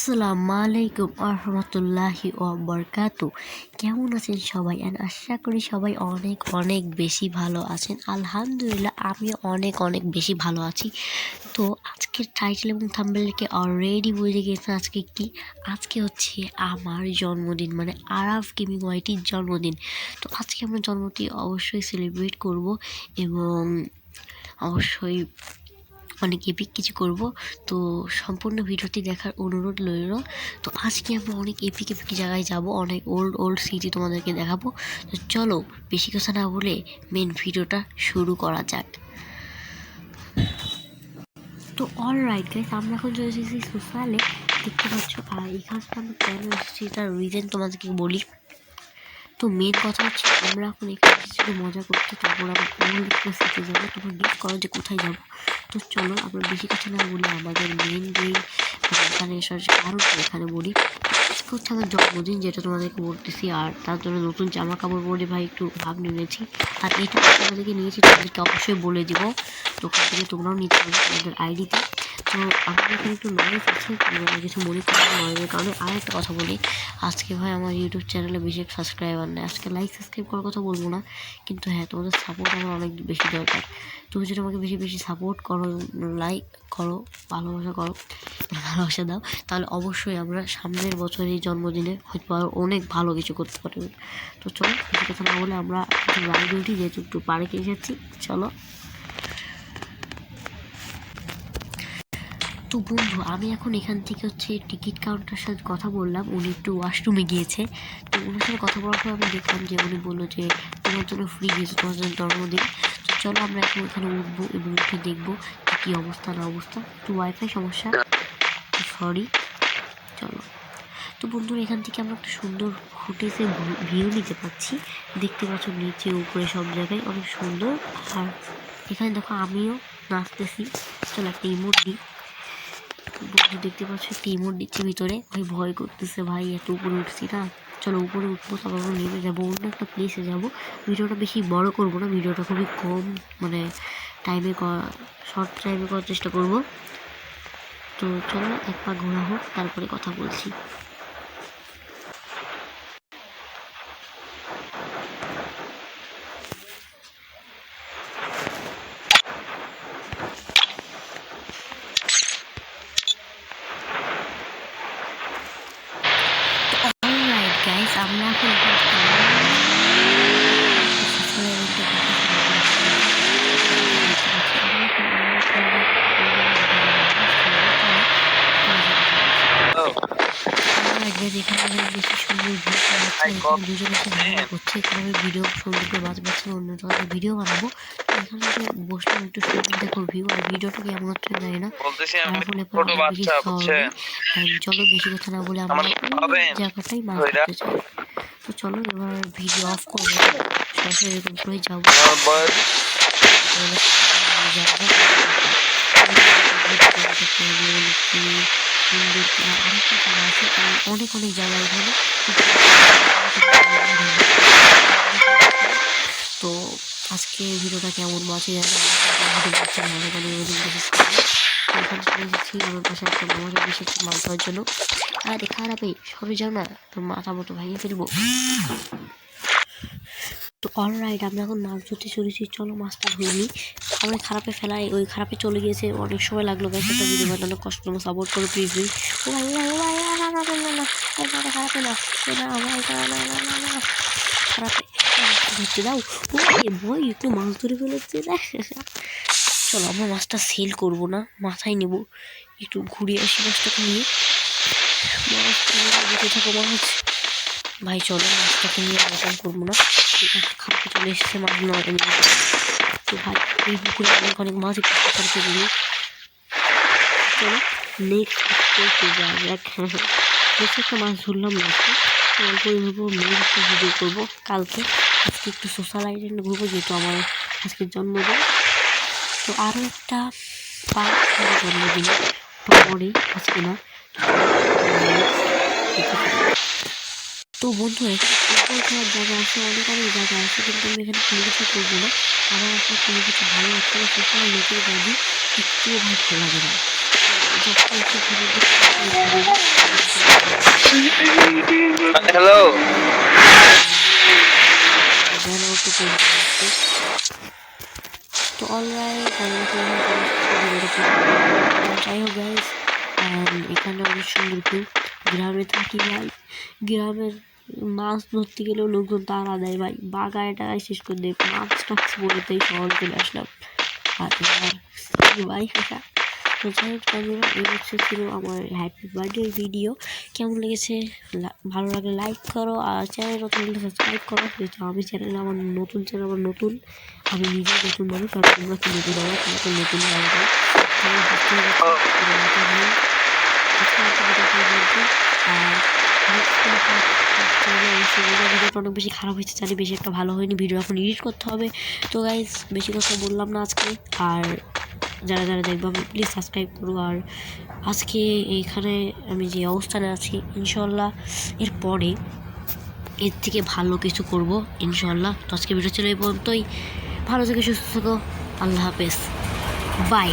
আসসালামু আলাইকুম আরহামতুল্লাহি ওয়াবারকাতু। কেমন আছেন সবাই? আশা করি সবাই অনেক অনেক বেশি ভালো আছেন। আলহামদুলিল্লাহ আমিও অনেক অনেক বেশি ভালো আছি। তো আজকের টাইটেল এবং থাম্বনেইলে অলরেডি বুঝে গেছেন আজকে হচ্ছে আমার জন্মদিন, মানে আরাফ গেমিং ওয়াইটির জন্মদিন। তো আজকে আমার জন্মদিন অবশ্যই সেলিব্রেট করব এবং অবশ্যই অনেক এপিক কিছু করব। তো সম্পূর্ণ ভিডিওটি দেখার অনুরোধ রইল। তো আজকে আমরা অনেক এপিক জায়গায় যাব, অনেক ওল্ড সিটি তোমাদেরকে দেখাবো। তো চলো বেশি কথা না বলে মেন ভিডিওটা শুরু করা যাক। তো অলরাইট গাইস, আমরা এখন চলে এসেছি সোশ্যালে, দেখতে পাচ্ছ। আর এখানে আমরা কেন এসেছি তার রিজন তোমাদেরকে বলি। তো মেন কথা হচ্ছে আমরা এখন এখানে কিছু মজা করছি, তারপর আমরা ওল্ড সিটি যাবো। তোমরা গেস করো যে কোথায় যাবো। তো চলো আমরা বেশি কিছু না বলি, আমাদের মেন যে এখানে আসার কারণটা এখানে বলি। আজকে হচ্ছে আমার জন্মদিন, যেটা তোমাদেরকে বলতেছি। আর তার জন্য নতুন জামা কাপড় পরে ভাই একটু ভাগ নিয়েছি। আর এটা তোমাদেরকে নিয়েছি, তোমাদেরকে অবশ্যই বলে দিব। দোকান থেকে তোমরাও নিতে পারবে তোমাদের আইডিতে। তো আমাদের এখানে একটু নয়েজ আছে, তোমরা কিছু মনে করো নয়েজের কারণে। আর একটা কথা বলি, আজকে ভাই আমার ইউটিউব চ্যানেলে বেশি সাবস্ক্রাইবার নেই। আজকে লাইক সাবস্ক্রাইব করার কথা বলবো না, কিন্তু হ্যাঁ তোমাদের সাপোর্ট আমার অনেক বেশি দরকার। তুমি যদি আমাকে বেশি বেশি সাপোর্ট করো, লাইক করো, ভালোবাসা দাও, তাহলে অবশ্যই আমরা সামনের বছরের জন্মদিনে হয়তো আরও অনেক ভালো কিছু করতে পারবো। তো চলো বেশি কথা না বলে আমরা একটু রাইড উঠি, যেহেতু একটু পার্কে এসেছি। চলো। তো বন্ধু, আমি এখন এখান থেকে হচ্ছে টিকিট কাউন্টার সাথে কথা বললাম। উনি একটু ওয়াশরুমে গিয়েছে। তো ওনার সাথে কথা বলার পর আমি দেখলাম যে উনি বললো যে তোমার জন্য ফ্রি গিয়েছে, তোমার জন্য জন্মদিন। তো চলো আমরা এখন এখানে উঠবো এবং উঠে দেখবো কী অবস্থা না অবস্থা। একটু ওয়াইফাই সমস্যা, সরি। চলো। তো বন্ধুরা, এখান থেকে আমরা একটা সুন্দর ফুটেজের ভিউ নিতে পাচ্ছি। দেখতে পাচ্ছ নিচে উপরে সব জায়গায় অনেক সুন্দর। আর এখানে দেখো আমিও নাচতেছি। চলো একটা ইমোট দিই। বন্ধু দেখতে পাচ্ছ একটা ইমোট দিচ্ছে ভিতরে। ভাই ভয় করতেছে ভাই, এত উপরে উঠছি না। চলো উপরে উঠবো, তারপর আমরা নেমে যাবো, অন্য একটা প্লেসে যাবো। ভিডিওটা বেশি বড় করবো না, ভিডিওটা খুবই কম মানে শর্ট টাইমে করার চেষ্টা করব। তো চলো এক পা ঘোরা হোক, তারপরে কথা বলছি। গাইস, আমরা এখন এখানে বেশি সুন্দর দুজনে করছে। এখানে ভিডিও সুন্দর করে বাঁচতে অন্য ভিডিও বানাবো। এখানে বসলাম একটু সুন্দর দেখো ভিউ। আর ভিডিওটা কেমন হচ্ছে জানি না, চলো বেশি কথা না বলে আমরা জায়গাটাই মাছ করতে চাই। তো চলো এবার ভিডিও অফ করবো, সরাসরি এরকম করে যাবো। আরেকটা জায়গা আছে, অনেক অনেক জায়গা এখানে। তো আজকে ভিডিওটা কেমন আছে এখানে চলে এসেছি আমার পাশে একটা মামাকে এসেছি মাছ ধরার জন্য। আরে খারাপই সরে যাও না, তোর মাথা মতো ভাঙিয়ে ফেলবো। তো অলরাইট, আমরা এখন মাছ ধরতে চলেছি। চলো মাছটা ধরে নিই। আমার খারাপে ফেলায় ওই খারাপে চলে গিয়েছে, অনেক সময় লাগলো গাছ। একটা ভিডিও বানানো অনেক কষ্ট, তোমরা সাপোর্ট করো প্লিজ। ও ভাই ও ভাই খারাপে না খারাপে ধরতে দাও। ও ভয়, একটু মাছ ধরে ফেলেছে। চলো আমরা মাছটা সেল করবো না, মাথায় নেব, একটু ঘুরে আসি মাছটাকে নিয়ে। মাছ বেঁচে থাকো মাছ ভাই। চলো মাছটাকে নিয়ে আলোচনা করবো না, খারাপে চলে এসেছে মাছ নয়। তো ভাই এই পুকুরে অনেক মাছ করতে গেলে চলো নেক্সট যাওয়া যাক। বেশি একটা মাছ ধরলাম না, অল্প এইভাবে মেয়ের একটা ভিডিও করবো কালকে। আজকে একটু সোশ্যাল আইডেন্ট ঘুরবো, যেহেতু আমার আজকের জন্মদিন। তো আরও একটা পার্ক জন্মদিনে পরেই, আজকে না। তো বন্ধু, এখানে ফুটবল খেলার জায়গা আছে, অনেক অনেক জায়গা আছে, কিন্তু আমি এখানে কোনো কিছু করবো না। আমার আসলে কোনো কিছু ভালো লাগছে না। সেখানে লোকের গাড়ি একটুও ভালো লাগে না, হ্যালো তো অলরাইট যাই হোক গাইস, এখানে অনেক সুন্দর কেউ গ্রামে থাকি ভাই। গ্রামের মাছ ধরতে গেলেও লোকজন তাড়া দেয় ভাই, বাগায় টাগায় শেষ করে দেয়, মাছ টাছ বলেতেই শহরে চলে আসলাম। আর ভাই কাকা, তো যাই হোক এই হচ্ছে ছিল আমার হ্যাপি বার্থডে ভিডিও। কেমন লেগেছে ভালো লাগলে লাইক করো, আর চ্যানেল নতুন হলে সাবস্ক্রাইব করো। যেহেতু আমি চ্যানেল আমার নতুন, চ্যানেল আমার নতুন, আমি নিজেই নতুন মানুষ, আর তোমরা কি নতুন হবে, তোমরা তো নতুন লাগবে। আর ভিডিওটা অনেক বেশি খারাপ হয়েছে জানি, বেশি একটা ভালো হয়নি, ভিডিও এখন এডিট করতে হবে। তো গাইজ বেশি কথা বললাম না আজকে, আর যারা যারা দেখবো আমি প্লিজ সাবস্ক্রাইব করো। আর আজকে এইখানে আমি যে অবস্থানে আছি, ইনশাল্লাহ এরপরে এর থেকে ভালো কিছু করব ইনশাল্লাহ। তো আজকে ভিডিও ছিল এই পর্যন্তই। ভালো থেকে সুস্থ থেকো, আল্লাহ হাফেজ, বাই।